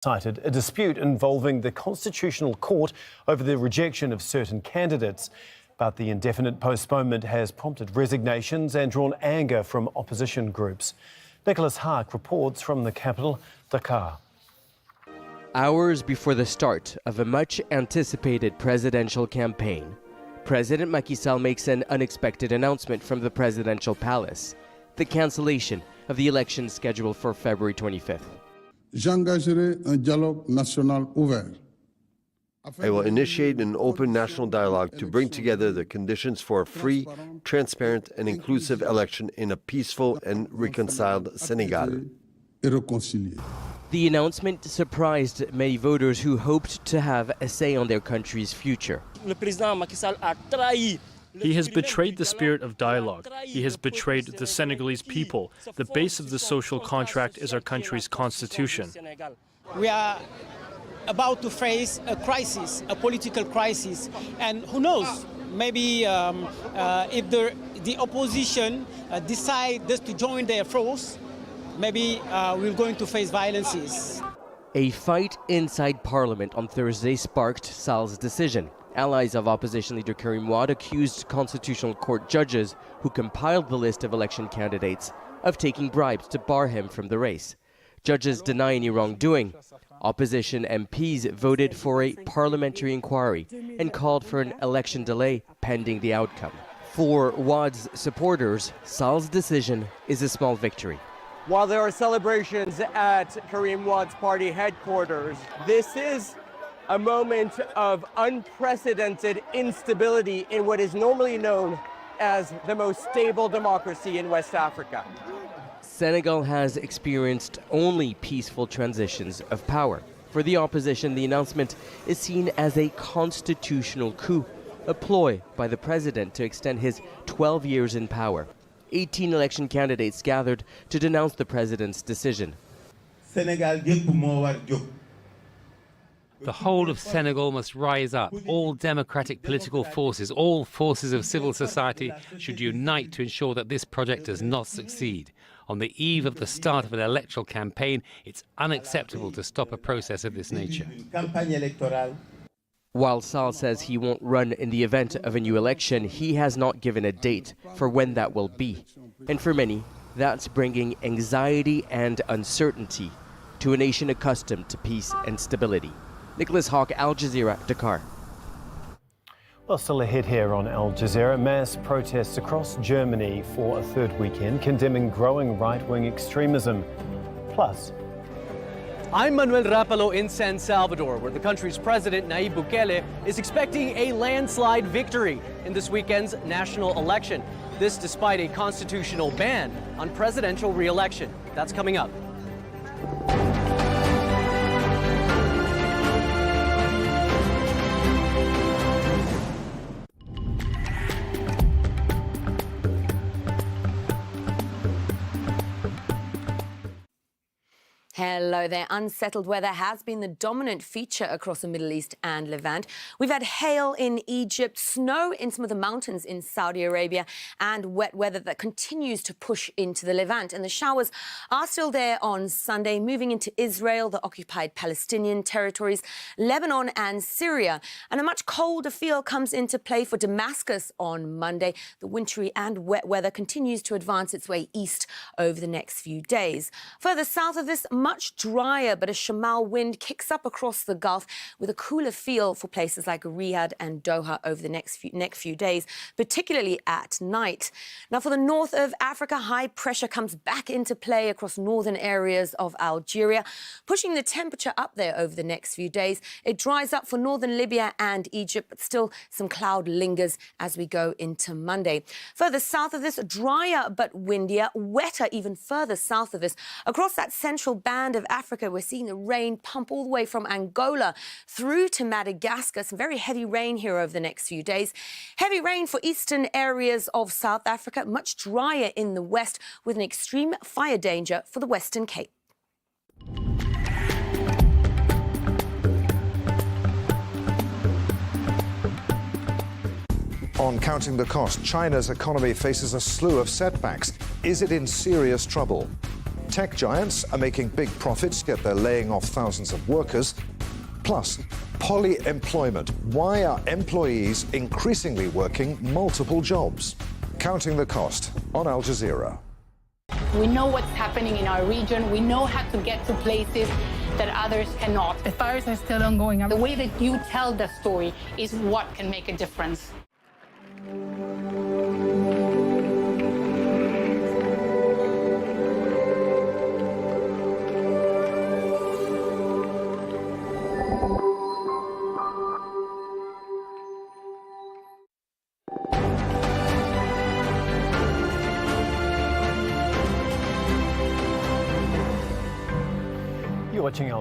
cited a dispute involving the Constitutional Court over the rejection of certain candidates. But the indefinite postponement has prompted resignations and drawn anger from opposition groups. Nicholas Haak reports from the capital, Dakar. Hours before the start of a much-anticipated presidential campaign, President Macky Sall makes an unexpected announcement from the presidential palace: the cancellation of the election scheduled for February 25th. J'engagerai un dialogue national ouvert. I will initiate an open national dialogue to bring together the conditions for a free, transparent and inclusive election in a peaceful and reconciled Senegal. The announcement surprised many voters who hoped to have a say on their country's future. He has betrayed the spirit of dialogue. He has betrayed the Senegalese people. The base of the social contract is our country's constitution. We are about to face a crisis, a political crisis, and who knows, maybe if the opposition decides to join their force, maybe we're going to face violences. A fight inside Parliament on Thursday sparked Sall's decision. Allies of opposition leader Karim Wade accused Constitutional Court judges who compiled the list of election candidates of taking bribes to bar him from the race. Judges deny any wrongdoing. Opposition MPs voted for a parliamentary inquiry and called for an election delay pending the outcome. For Wade's supporters, Sall's decision is a small victory. While there are celebrations at Karim Wade's party headquarters, this is a moment of unprecedented instability in what is normally known as the most stable democracy in West Africa. Senegal has experienced only peaceful transitions of power. For the opposition, the announcement is seen as a constitutional coup, a ploy by the president to extend his 12 years in power. 18 election candidates gathered to denounce the president's decision. The whole of Senegal must rise up. All democratic political forces, all forces of civil society should unite to ensure that this project does not succeed. On the eve of the start of an electoral campaign, it's unacceptable to stop a process of this nature. While Sall says he won't run in the event of a new election, he has not given a date for when that will be. And for many, that's bringing anxiety and uncertainty to a nation accustomed to peace and stability. Nicholas Haak, Al Jazeera, Dakar. Well, still ahead here on Al Jazeera, mass protests across Germany for a third weekend condemning growing right-wing extremism. Plus, I'm Manuel Rapalo in San Salvador, where the country's president, Nayib Bukele, is expecting a landslide victory in this weekend's national election. This despite a constitutional ban on presidential re-election. That's coming up. Hello there. Unsettled weather has been the dominant feature across the Middle East and Levant. We've had hail in Egypt, snow in some of the mountains in Saudi Arabia, and wet weather that continues to push into the Levant. And the showers are still there on Sunday, moving into Israel, the occupied Palestinian territories, Lebanon and Syria. And a much colder feel comes into play for Damascus on Monday. The wintry and wet weather continues to advance its way east over the next few days. Further south of this, much drier, but a Shamal wind kicks up across the Gulf with a cooler feel for places like Riyadh and Doha over the next few days, particularly at night. Now, for the north of Africa, high pressure comes back into play across northern areas of Algeria, pushing the temperature up there over the next few days. It dries up for northern Libya and Egypt, but still some cloud lingers as we go into Monday. Further south of this, drier but windier, wetter even further south of this. Across that central band of Africa, we're seeing the rain pump all the way from Angola through to Madagascar. Some very heavy rain here over the next few days. Heavy rain for eastern areas of South Africa, much drier in the west with an extreme fire danger for the Western Cape. On Counting the Cost, China's economy faces a slew of setbacks. Is it in serious trouble? Tech giants are making big profits, yet they're laying off thousands of workers. Plus, polyemployment. Why are employees increasingly working multiple jobs? Counting the cost on Al Jazeera. We know what's happening in our region. We know how to get to places that others cannot. The fires are still ongoing. The way that you tell the story is what can make a difference. You're watching Al